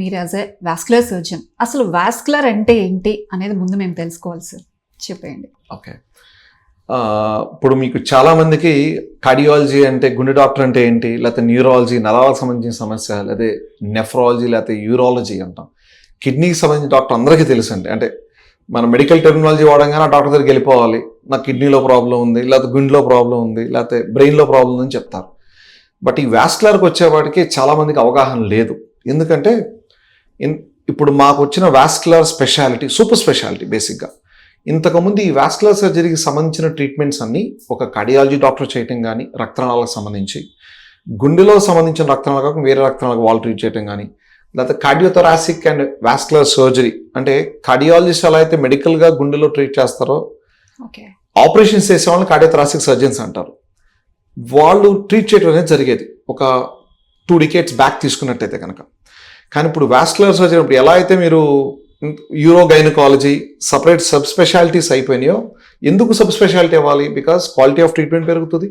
మీరు as a vascular surgeon అసలు vascular అంటే ఏంటి అనేది ముందు మేము తెలుసుకోవాలి సార్, చెప్పండి. ఓకే, ఇప్పుడు మీకు చాలా మందికి కార్డియాలజీ అంటే గుండె డాక్టర్ అంటే ఏంటి, లేకపోతే న్యూరాలజీ నరాలకు సంబంధించిన సమస్య, లేదా నెఫ్రాలజీ, లేకపోతే యూరాలజీ అంటాం. కిడ్నీకి సంబంధించిన డాక్టర్ అందరికీ తెలుసు అండి. అంటే మన మెడికల్ టెర్మినాలజీ వాడంగానే ఆ డాక్టర్ దగ్గరికి వెళ్ళిపోవాలి, నాకు కిడ్నీలో ప్రాబ్లం ఉంది, లేకపోతే గుండెలో ప్రాబ్లం ఉంది, లేకపోతే బ్రెయిన్లో ప్రాబ్లం ఉందని చెప్తారు. బట్ ఈ వాస్కులర్కి వచ్చేవాడికి చాలామందికి అవగాహన లేదు. ఎందుకంటే ఇప్పుడు మాకు వచ్చిన వాస్కులర్ స్పెషాలిటీ సూపర్ స్పెషాలిటీ బేసిక్గా. ఇంతకుముందు ఈ వాస్కులర్ సర్జరీకి సంబంధించిన ట్రీట్మెంట్స్ అన్నీ ఒక కార్డియాలజీ డాక్టర్ చేయటం కానీ, రక్తనాళాలకు సంబంధించి, గుండెలో సంబంధించిన రక్తనాళాలు కాకుండా వేరే రక్తనాళాలకు వాళ్ళు ట్రీట్ చేయటం కానీ, లేకపోతే కార్డియోథొరాసిక్ అండ్ వాస్కులర్ సర్జరీ అంటే కార్డియాలజిస్ట్ ఎలా అయితే మెడికల్గా గుండెలో ట్రీట్ చేస్తారో ఆపరేషన్స్ చేసే వాళ్ళని కార్డియోథొరాసిక్ సర్జన్స్ అంటారు. వాళ్ళు ట్రీట్ చేయడం అనేది జరిగేది ఒక 2 decades బ్యాక్ తీసుకున్నట్టయితే కనుక. కానీ ఇప్పుడు వాస్కులర్ సర్జరీ ఇప్పుడు ఎలా అయితే మీరు యూరోగైనకాలజీ సపరేట్ సబ్ స్పెషాలిటీస్ అయిపోయినాయో, ఎందుకు సబ్ స్పెషాలిటీ అవ్వాలి? బికాస్ క్వాలిటీ ఆఫ్ ట్రీట్మెంట్ పెరుగుతుంది,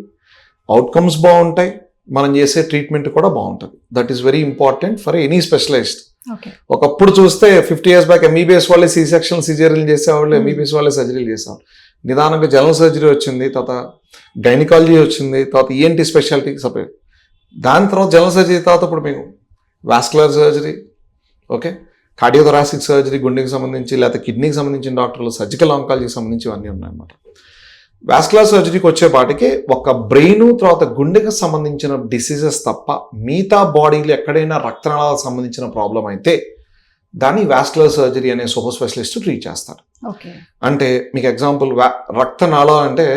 అవుట్కమ్స్ బాగుంటాయి, మనం చేసే ట్రీట్మెంట్ కూడా బాగుంటుంది. That is very important for any specialist. ఒకప్పుడు చూస్తే 50 years బ్యాక్ ఎంబీబీఎస్ వాళ్ళే సి సెక్షన్ సిజరీలు చేసేవాళ్ళు, ఎంబీబీఎస్ వాళ్ళే సర్జరీలు చేసేవాళ్ళు. నిదానంగా జనరల్ సర్జరీ వచ్చింది, తర్వాత గైనకాలజీ వచ్చింది, తర్వాత ఈఎన్టీ స్పెషాలిటీ సపరేట్. దాని తర్వాత జనరల్ సర్జరీ తర్వాత ఇప్పుడు మీకు vascular surgery, okay, cardiothoracic surgery గుండెకి సంబంధించి, లేకపోతే కిడ్నీకి సంబంధించిన డాక్టర్లు, సర్జికల్ ఆంకాలజీకి సంబంధించి ఇవన్నీ ఉన్నాయన్నమాట. వాస్కులర్ సర్జరీకి వచ్చేపాటికి ఒక బ్రెయిన్ తర్వాత గుండెకి సంబంధించిన డిసీజెస్ తప్ప మిగతా బాడీలో ఎక్కడైనా రక్తనాళాలకు సంబంధించిన ప్రాబ్లం అయితే దాన్ని వాస్కులర్ సర్జరీ అనే సూపర్ స్పెషలిస్ట్ ట్రీట్ చేస్తారు. అంటే మీకు ఎగ్జాంపుల్ రక్తనాళం అంటే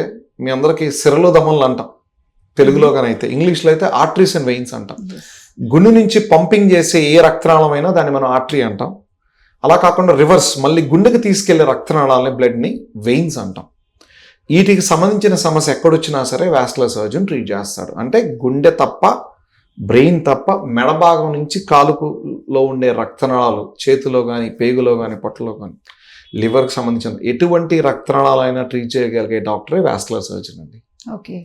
మీ అందరికీ సిరలు దమనలు అంటాం తెలుగులో, కానీ అయితే ఇంగ్లీష్లో అయితే ఆర్టరీస్ అండ్ వెయిన్స్ అంటాం. గుండె నుంచి పంపింగ్ చేసే ఏ రక్తనాళమైనా దాన్ని మనం ఆర్టరీ అంటాం. అలా కాకుండా రివర్స్ మళ్ళీ గుండెకి తీసుకెళ్లే రక్తనాళాలని బ్లడ్ని వెయిన్స్ అంటాం. వీటికి సంబంధించిన సమస్య ఎక్కడొచ్చినా సరే వాస్కులర్ సర్జన్ ట్రీట్ చేస్తాడు. అంటే గుండె తప్ప, బ్రెయిన్ తప్ప, మెడభాగం నుంచి కాలులో ఉండే రక్తనాళాలు, చేతిలో కానీ, పేగులో కానీ, పొట్టలో కానీ, లివర్కి సంబంధించిన ఎటువంటి రక్తనాళాలైనా ట్రీట్ చేయగలిగే డాక్టరే వాస్కులర్ సర్జన్ అండి. ఓకే.